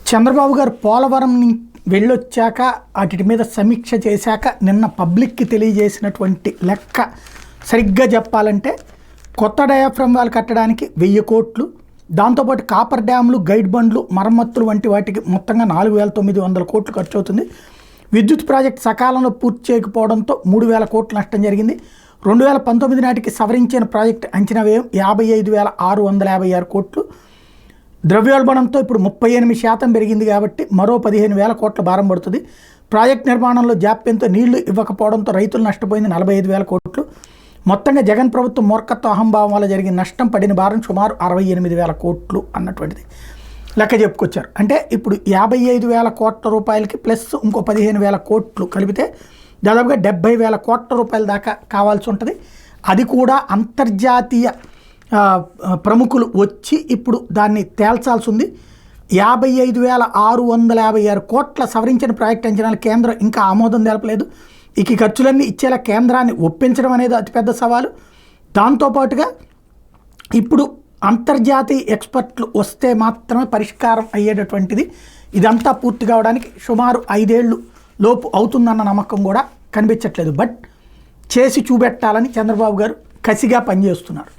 చంద్రబాబు గారు పోలవరం వెళ్ళొచ్చాక వాటి మీద సమీక్ష చేశాక నిన్న పబ్లిక్కి తెలియజేసినటువంటి లెక్క సరిగ్గా చెప్పాలంటే కొత్త డయాఫ్రమ్ వాల్ కట్టడానికి 1000 కోట్లు, దాంతోపాటు కాపర్ డ్యామ్లు, గైడ్ బండ్లు, మరమ్మతులు వంటి వాటికి మొత్తంగా 4900 కోట్లు ఖర్చు అవుతుంది. విద్యుత్ ప్రాజెక్టు సకాలంలో పూర్తి చేయకపోవడంతో 3000 కోట్ల నష్టం జరిగింది. 2019 నాటికి సవరించిన ప్రాజెక్టు అంచనా వ్యయం 55,656 కోట్లు. ద్రవ్యోల్బణంతో ఇప్పుడు 38% పెరిగింది కాబట్టి మరో 15,000 కోట్ల భారం పడుతుంది. ప్రాజెక్ట్ నిర్మాణంలో జాప్యంతో నీళ్లు ఇవ్వకపోవడంతో రైతులు నష్టపోయింది 45,000 కోట్లు. మొత్తంగా జగన్ ప్రభుత్వం మూర్ఖత్వ అహంభావం వల్ల జరిగిన నష్టం పడిన భారం సుమారు 68,000 కోట్లు అన్నటువంటిది లెక్క చెప్పుకొచ్చారు. అంటే ఇప్పుడు 55,000 కోట్ల రూపాయలకి ప్లస్ ఇంకో 15,000 కోట్లు కలిపితే దాదాపుగా 70,000 కోట్ల రూపాయల దాకా కావాల్సి ఉంటుంది. అది కూడా అంతర్జాతీయ ప్రముఖులు వచ్చి ఇప్పుడు దాన్ని తేల్చాల్సి ఉంది. 55,656 కోట్ల సవరించిన ప్రాజెక్ట్ అంచనాలు కేంద్రం ఇంకా ఆమోదం తెలపలేదు. ఈ ఖర్చులన్నీ ఇచ్చేలా కేంద్రాన్ని ఒప్పించడం అనేది అతిపెద్ద సవాలు. దాంతోపాటుగా ఇప్పుడు అంతర్జాతీయ ఎక్స్పర్ట్లు వస్తే మాత్రమే పరిష్కారం అయ్యేటటువంటిది. ఇదంతా పూర్తి కావడానికి సుమారు 5 ఏళ్ళు లోపు అవుతుందన్న నమ్మకం కూడా కనిపించట్లేదు. బట్ చేసి చూపెట్టాలని చంద్రబాబు గారు కసిగా పనిచేస్తున్నారు.